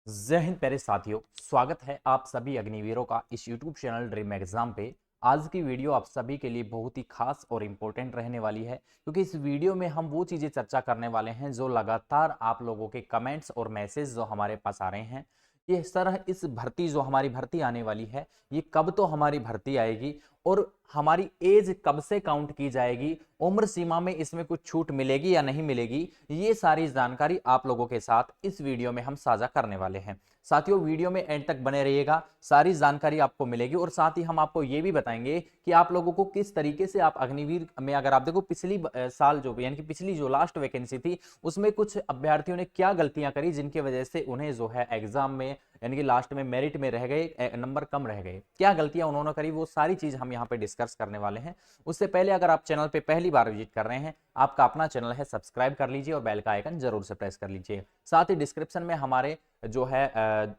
जय हिंद प्यारे साथियों, स्वागत है आप सभी अग्निवीरों का इस YouTube चैनल ड्रीम एग्जाम पे। आज की वीडियो आप सभी के लिए बहुत ही खास और इम्पोर्टेंट रहने वाली है, क्योंकि इस वीडियो में हम वो चीज़ें चर्चा करने वाले हैं जो लगातार आप लोगों के कमेंट्स और मैसेज जो हमारे पास आ रहे हैं। ये सर, इस भर्ती जो हमारी भर्ती आने वाली है, ये कब तो हमारी भर्ती आएगी और हमारी एज कब से काउंट की जाएगी, उम्र सीमा में इसमें कुछ छूट मिलेगी या नहीं मिलेगी, ये सारी जानकारी आप लोगों के साथ इस वीडियो में हम साझा करने वाले हैं। साथियों, वीडियो में एंड तक बने रहिएगा, सारी जानकारी आपको मिलेगी और साथ ही हम आपको ये भी बताएंगे कि आप लोगों को किस तरीके से आप अग्निवीर में, अगर आप देखो पिछली साल जो यानी कि पिछली जो लास्ट वैकेंसी थी, उसमें कुछ अभ्यर्थियों ने क्या गलतियां करी जिनकी वजह से उन्हें जो है एग्जाम में यानी कि लास्ट में मेरिट में रह गए, नंबर कम रह गए, क्या गलतियां उन्होंने करी, वो सारी चीज हम यहाँ पे डिस्कस करने वाले हैं। उससे पहले अगर आप चैनल पे पहली बार विजिट कर रहे हैं, आपका अपना चैनल है, सब्सक्राइब कर लीजिए और बेल का आइकन जरूर से प्रेस कर लीजिए। साथ ही डिस्क्रिप्शन में हमारे जो है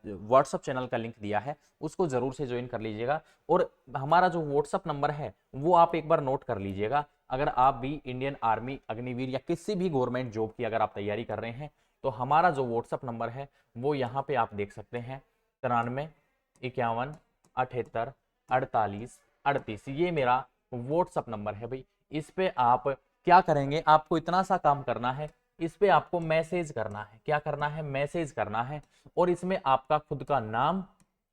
व्हाट्सअप चैनल का लिंक दिया है, उसको जरूर से ज्वाइन कर लीजिएगा। और हमारा जो व्हाट्सअप नंबर है वो आप एक बार नोट कर लीजिएगा। अगर आप भी इंडियन आर्मी, अग्निवीर या किसी भी गवर्नमेंट जॉब की अगर आप तैयारी कर रहे हैं, तो हमारा जो व्हाट्सअप नंबर है वो यहाँ पे आप देख सकते हैं, 93 51 78 48 38। ये मेरा व्हाट्सअप नंबर है भाई। इस पे आप क्या करेंगे, आपको इतना सा काम करना है, इस पे आपको मैसेज करना है। क्या करना है? मैसेज करना है। और इसमें आपका खुद का नाम,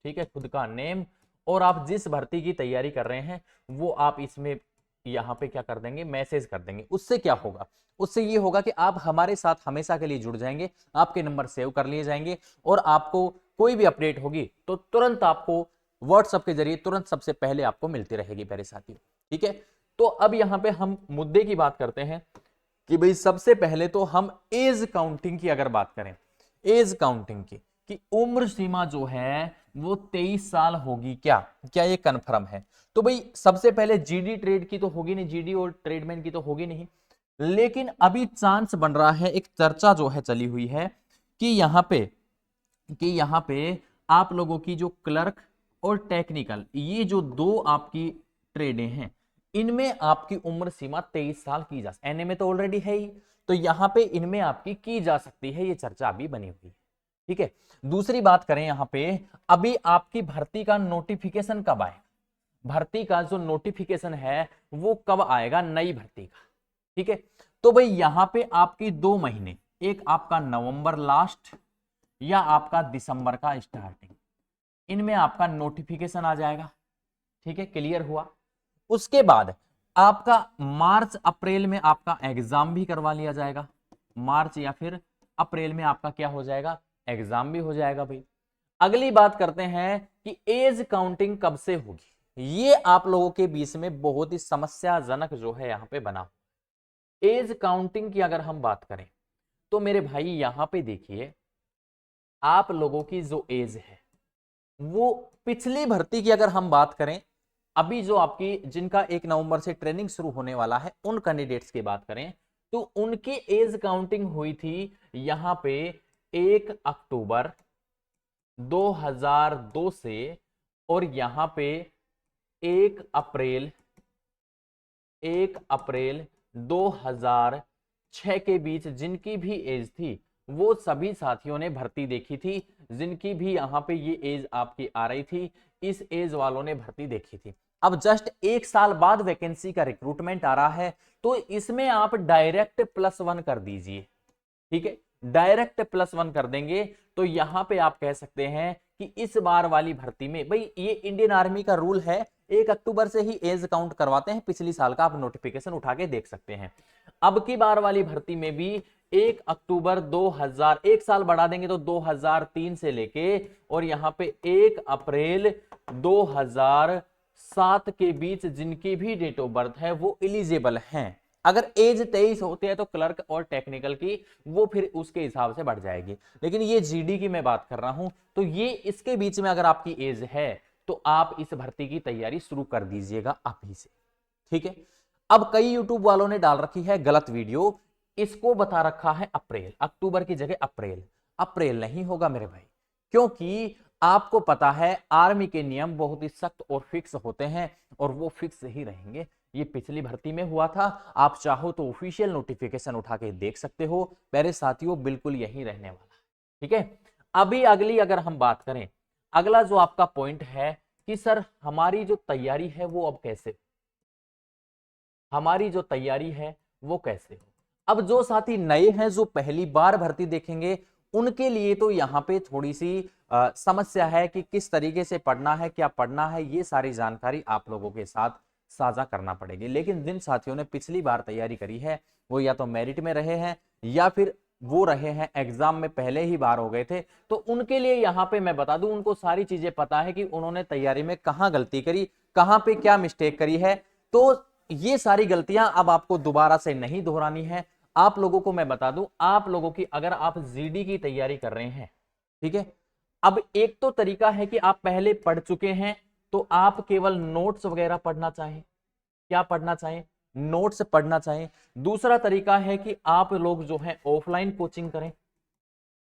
ठीक है, खुद का नेम, और आप जिस भर्ती की तैयारी कर रहे हैं वो आप इसमें यहाँ पे क्या कर देंगे, मैसेज कर देंगे। उससे क्या होगा? उससे ये होगा कि आप हमारे साथ हमेशा के लिए जुड़ जाएंगे, आपके नंबर सेव कर लिए जाएंगे और आपको कोई भी अपडेट होगी तो तुरंत आपको व्हाट्सएप के जरिए तुरंत सबसे पहले आपको मिलती रहेगी प्यारे साथियों। ठीक है, तो अब यहाँ पे हम मुद्दे की बात करते हैं कि भाई सबसे पहले तो हम एज काउंटिंग की अगर बात करें, एज काउंटिंग की कि उम्र सीमा जो है वो 23 साल होगी, क्या क्या ये कंफर्म है? तो भाई सबसे पहले जीडी ट्रेड की तो होगी नहीं, जीडी और ट्रेडमैन की तो होगी नहीं, लेकिन अभी चांस बन रहा है, एक चर्चा जो है चली हुई है कि यहाँ पे आप लोगों की जो क्लर्क और टेक्निकल, ये जो दो आपकी ट्रेडें हैं, इनमें आपकी उम्र सीमा 23 साल की जा सकती है। एनए में तो ऑलरेडी है ही, तो यहां पे इनमें आपकी की जा सकती है, ये चर्चा अभी बनी हुई है। ठीक है, दूसरी बात करें यहां पे, अभी आपकी भर्ती का नोटिफिकेशन कब आएगा? भर्ती का जो नोटिफिकेशन है वो कब आएगा, नई भर्ती का? ठीक है, तो भाई यहां पे आपकी 2 महीने, एक आपका नवंबर लास्ट या आपका दिसंबर का स्टार्टिंग, इनमें आपका नोटिफिकेशन आ जाएगा। ठीक है, क्लियर हुआ? उसके बाद आपका मार्च अप्रैल में आपका एग्जाम भी करवा लिया जाएगा। मार्च या फिर अप्रैल में आपका क्या हो जाएगा, एग्जाम भी हो जाएगा भाई। अगली बात करते हैं कि एज काउंटिंग कब से होगी। ये आप लोगों के बीच में बहुत ही समस्याजनक जो है यहां पे बना। एज काउंटिंग की अगर हम बात करें तो मेरे भाई यहां पे देखिए, आप लोगों की जो एज है वो पिछली भर्ती की अगर हम बात करें, अभी जो आपकी जिनका 1 नवंबर से ट्रेनिंग शुरू होने वाला है, उन कैंडिडेट्स की बात करें तो उनकी एज काउंटिंग हुई थी यहां पे 1 अक्टूबर 2002 से, और यहां पे 1 अप्रैल 1 अप्रैल 2006 के बीच जिनकी भी एज थी, वो सभी साथियों ने भर्ती देखी थी। जिनकी भी यहां पे ये एज आपकी आ रही थी, इस एज वालों ने भर्ती देखी थी। अब जस्ट 1 साल बाद वैकेंसी का रिक्रूटमेंट आ रहा है, तो इसमें आप डायरेक्ट +1 कर दीजिए। ठीक है, डायरेक्ट +1 कर देंगे तो यहां पे आप कह सकते हैं कि इस बार वाली भर्ती में, भाई ये इंडियन आर्मी का रूल है, 1 अक्टूबर से ही एज काउंट करवाते हैं। पिछली साल का आप नोटिफिकेशन उठा के देख सकते हैं। अब की बार वाली भर्ती में भी 1 अक्टूबर 2000, 1 साल बढ़ा देंगे तो 2003 से लेके, और यहां पे 1 अप्रैल 2007 के बीच जिनकी भी डेट ऑफ बर्थ है वो एलिजिबल हैं। अगर एज 23 होती है तो क्लर्क और टेक्निकल की वो फिर उसके हिसाब से बढ़ जाएगी, लेकिन ये जीडी की मैं बात कर रहा हूं, तो ये इसके बीच में अगर आपकी एज है तो आप इस भर्ती की तैयारी शुरू कर दीजिएगा अभी से। ठीक है, अब कई यूट्यूब वालों ने डाल रखी है गलत वीडियो, इसको बता रखा है अप्रैल, अक्टूबर की जगह अप्रैल। अप्रैल नहीं होगा मेरे भाई, क्योंकि आपको पता है आर्मी के नियम बहुत ही सख्त और फिक्स होते हैं, और वो फिक्स ही रहेंगे। ये पिछली भर्ती में हुआ था, आप चाहो तो ऑफिशियल नोटिफिकेशन उठा के देख सकते हो। प्यारे साथियों, बिल्कुल यही रहने वाला है। ठीक है, अभी अगली अगर हम बात करें, अगला जो आपका पॉइंट है कि सर हमारी जो तैयारी है वो अब कैसे, हमारी जो तैयारी है वो कैसे। अब जो साथी नए हैं, जो पहली बार भर्ती देखेंगे, उनके लिए तो यहाँ पे थोड़ी सी समस्या है कि किस तरीके से पढ़ना है, क्या पढ़ना है, ये सारी जानकारी आप लोगों के साथ साझा करना पड़ेगी। लेकिन जिन साथियों ने पिछली बार तैयारी करी है, वो या तो मेरिट में रहे हैं या फिर वो रहे हैं एग्जाम में पहले ही बार हो गए थे, तो उनके लिए यहाँ पे मैं बता दूं, उनको सारी चीजें पता है कि उन्होंने तैयारी में कहाँ गलती करी, कहाँ पे क्या मिस्टेक करी है। तो ये सारी गलतियां अब आपको दोबारा से नहीं दोहरानी है। आप लोगों को मैं बता दूं, आप लोगों की अगर आप जीडी की तैयारी कर रहे हैं, ठीक है, अब एक तो तरीका है कि आप पहले पढ़ चुके हैं तो आप केवल नोट्स वगैरह पढ़ना चाहें, क्या पढ़ना चाहें, नोट्स पढ़ना चाहें। दूसरा तरीका है कि आप लोग जो है ऑफलाइन कोचिंग करें,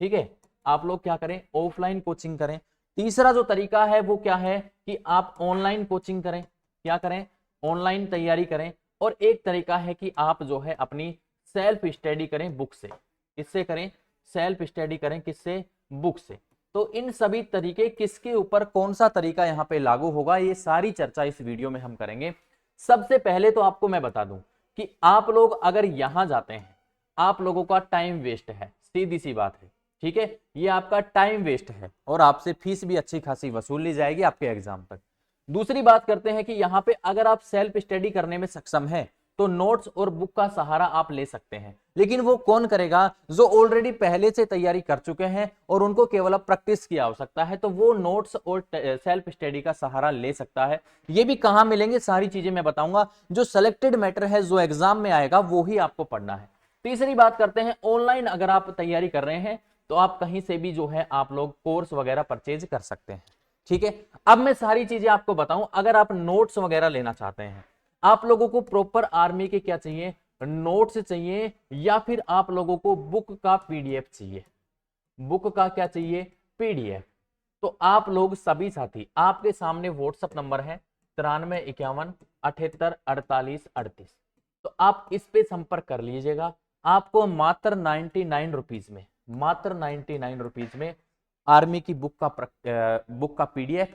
ठीक है, आप लोग क्या करें, ऑफलाइन कोचिंग करें। तीसरा जो तरीका है वो क्या है कि आप ऑनलाइन कोचिंग करें, क्या करें, ऑनलाइन तैयारी करें। और एक तरीका है कि आप जो है अपनी सेल्फ स्टडी करें बुक से, किससे करें, सेल्फ स्टडी करें, किससे, बुक से। तो इन सभी तरीके किसके ऊपर कौन सा तरीका यहाँ पे लागू होगा, ये सारी चर्चा इस वीडियो में हम करेंगे। सबसे पहले तो आपको मैं बता दूं कि आप लोग अगर यहां जाते हैं, आप लोगों का टाइम वेस्ट है, सीधी सी बात है, ठीक है, ये आपका टाइम वेस्ट है और आपसे फीस भी अच्छी खासी वसूल ली जाएगी आपके एग्जाम तक। दूसरी बात करते हैं कि यहाँ पे अगर आप सेल्फ स्टडी करने में सक्षम है तो नोट्स और बुक का सहारा आप ले सकते हैं, लेकिन वो कौन करेगा, जो ऑलरेडी पहले से तैयारी कर चुके हैं और उनको केवल अब प्रैक्टिस की आवश्यकता है, तो वो नोट्स और सेल्फ स्टडी का सहारा ले सकता है। ये भी कहां मिलेंगे, सारी चीजें मैं बताऊंगा। जो सिलेक्टेड मैटर है, जो एग्जाम में आएगा, वो ही आपको पढ़ना है। तीसरी बात करते हैं, ऑनलाइन अगर आप तैयारी कर रहे हैं तो आप कहीं से भी जो है आप लोग कोर्स वगैरह परचेज कर सकते हैं, ठीक है। अब मैं सारी चीजें आपको बताऊं, अगर आप नोट्स वगैरह लेना चाहते हैं, आप लोगों को प्रॉपर आर्मी के क्या चाहिए, नोट्स चाहिए, या फिर आप लोगों को बुक का पीडीएफ चाहिए, बुक का क्या चाहिए, पीडीएफ। तो आप लोग सभी साथी, आपके सामने व्हाट्सएप नंबर है 9351784838, तो आप इस पे संपर्क कर लीजिएगा। आपको मात्र 99 रुपीज में, मात्र 99 रुपीज में आर्मी की बुक का पीडीएफ,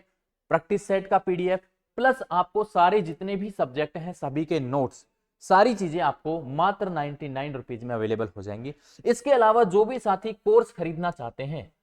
प्रैक्टिस सेट का पीडीएफ, प्लस आपको सारे जितने भी सब्जेक्ट हैं सभी के नोट्स, सारी चीजें आपको मात्र 99 रुपीज में अवेलेबल हो जाएंगी। इसके अलावा जो भी साथी कोर्स खरीदना चाहते हैं,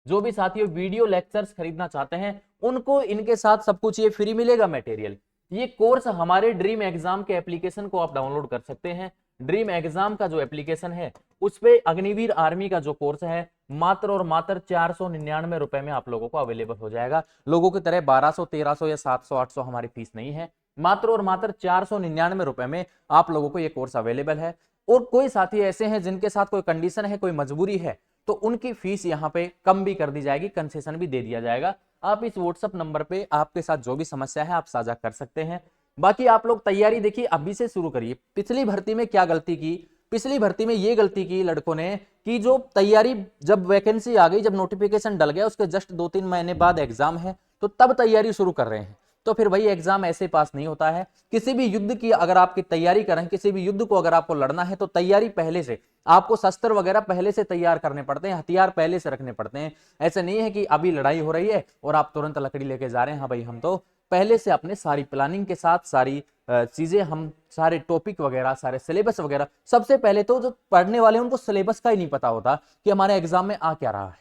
जो भी साथी वीडियो लेक्चर्स खरीदना चाहते हैं, उनको इनके साथ सब कुछ ये फ्री मिलेगा मटेरियल। ये कोर्स हमारे ड्रीम एग्जाम के एप्लीकेशन को आप डाउनलोड कर सकते हैं। ड्रीम एग्जाम का जो एप्लीकेशन है उस पे अग्निवीर आर्मी का जो कोर्स है मात्र और मात्र 499 रुपए में आप लोगों को अवेलेबल हो जाएगा। लोगों की तरह 1200, 1300 या 700, 800 हमारी फीस नहीं है, मात्र और मात्र 499 रुपए में आप लोगों को ये कोर्स अवेलेबल है। और कोई साथी ऐसे हैं जिनके साथ कोई कंडीशन है, कोई मजबूरी है, तो उनकी फीस यहाँ पे कम भी कर दी जाएगी, कंसेशन भी दे दिया जाएगा। आप इस व्हाट्सएप नंबर पे आपके साथ जो भी समस्या है आप साझा कर सकते हैं। बाकी आप लोग तैयारी देखिए अभी से शुरू करिए। पिछली भर्ती में क्या गलती की, पिछली भर्ती में ये गलती की लड़कों ने कि जो तैयारी, जब वैकेंसी आ गई, जब नोटिफिकेशन डल गया, उसके जस्ट 2-3 महीने बाद एग्जाम है, तो तब तैयारी शुरू कर रहे हैं। तो फिर भाई एग्जाम ऐसे पास नहीं होता है। किसी भी युद्ध की अगर आपकी तैयारी करें, किसी भी युद्ध को अगर आपको लड़ना है, तो तैयारी पहले से, आपको शस्त्र वगैरह पहले से तैयार करने पड़ते हैं, हथियार पहले से रखने पड़ते हैं। ऐसे नहीं है कि अभी लड़ाई हो रही है और आप तुरंत लकड़ी लेके जा रहे हैं। हाँ भाई, हम तो पहले से अपने सारी प्लानिंग के साथ सारी चीजें, हम सारे टॉपिक वगैरह, सारे सिलेबस वगैरह, सबसे पहले तो जो पढ़ने वाले हैं उनको सिलेबस का ही नहीं पता होता कि हमारे एग्जाम में आ क्या रहा है।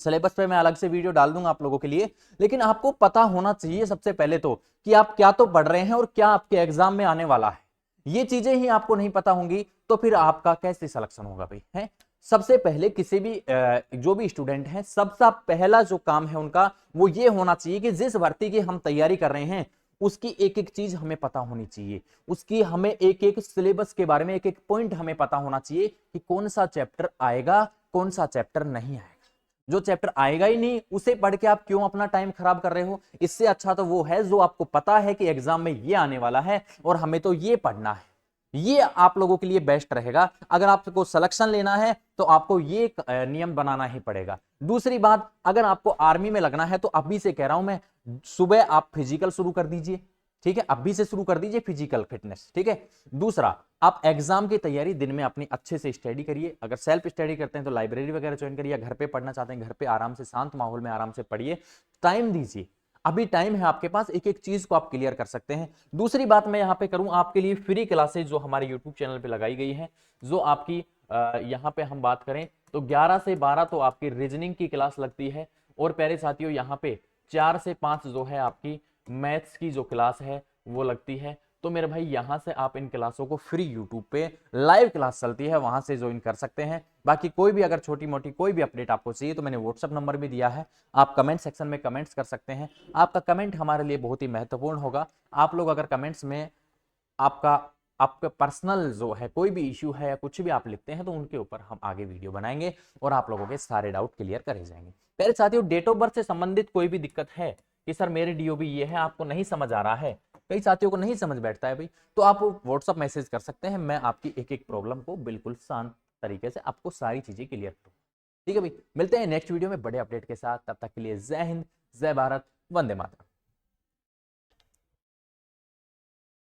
सिलेबस पे मैं अलग से वीडियो डाल दूंगा आप लोगों के लिए, लेकिन आपको पता होना चाहिए सबसे पहले तो कि आप क्या तो पढ़ रहे हैं और क्या आपके एग्जाम में आने वाला है। ये चीजें ही आपको नहीं पता होंगी तो फिर आपका कैसे सिलेक्शन होगा भाई, है। सबसे पहले किसी भी जो भी स्टूडेंट हैं, सबसे पहला जो काम है उनका वो ये होना चाहिए कि जिस भर्ती की हम तैयारी कर रहे हैं उसकी एक एक चीज हमें पता होनी चाहिए, उसकी हमें एक एक सिलेबस के बारे में एक एक पॉइंट हमें पता होना चाहिए कि कौन सा चैप्टर आएगा, कौन सा चैप्टर नहीं आएगा। जो चैप्टर आएगा ही नहीं उसे पढ़ के आप क्यों अपना टाइम खराब कर रहे हो। इससे अच्छा तो वो है जो आपको पता है कि एग्जाम में ये आने वाला है और हमें तो ये पढ़ना है। ये आप लोगों के लिए बेस्ट रहेगा। अगर आपको सिलेक्शन लेना है तो आपको ये नियम बनाना ही पड़ेगा। दूसरी बात, अगर आपको आर्मी में लगना है तो अभी से कह रहा हूं मैं, सुबह आप फिजिकल शुरू कर दीजिए, ठीक है, अभी से शुरू कर दीजिए फिजिकल फिटनेस। ठीक है, दूसरा, आप एग्जाम की तैयारी दिन में अपनी अच्छे से स्टडी करिए। अगर सेल्फ स्टडी करते हैं तो लाइब्रेरी वगैरह ज्वाइन करिए, घर पे पढ़ना चाहते हैं घर पे आराम से शांत माहौल में आराम से पढ़िए, टाइम दीजिए। अभी टाइम है आपके पास, एक एक चीज को आप क्लियर कर सकते हैं। दूसरी बात मैं यहां पे करूं, आपके लिए फ्री क्लासेज जो हमारे यूट्यूब चैनल पे लगाई गई है, जो आपकी यहां पे हम बात करें तो 11 से 12 तो आपकी रीजनिंग की क्लास लगती है, और प्यारे साथियों यहां पे 4 से 5 जो है आपकी मैथ्स की जो क्लास है वो लगती है। तो मेरे भाई यहां से आप इन क्लासों को फ्री यूट्यूब पे लाइव क्लास चलती है, वहां से ज्वाइन कर सकते हैं। बाकी कोई भी अगर छोटी मोटी कोई भी अपडेट आपको चाहिए तो मैंने व्हाट्सअप नंबर भी दिया है, आप कमेंट सेक्शन में कमेंट्स कर सकते हैं। आपका कमेंट हमारे लिए बहुत ही महत्वपूर्ण होगा। आप लोग अगर कमेंट्स में आपका आपका पर्सनल जो है कोई भी इश्यू है या कुछ भी आप लिखते हैं तो उनके ऊपर हम आगे वीडियो बनाएंगे और आप लोगों के सारे डाउट क्लियर करे जाएंगे। पहले साथियों, डेट ऑफ बर्थ से संबंधित कोई भी दिक्कत है कि सर मेरे डीओबी ये है, आपको नहीं समझ आ रहा है, कई साथियों को नहीं समझ बैठता है भाई, तो आप व्हाट्सअप मैसेज कर सकते हैं, मैं आपकी एक एक प्रॉब्लम को बिल्कुल शांत तरीके से आपको सारी चीजें क्लियर करूँ। ठीक है भाई, मिलते हैं नेक्स्ट वीडियो में बड़े अपडेट के साथ, तब तक के लिए जय हिंद, जय भारत, वंदे मातरम।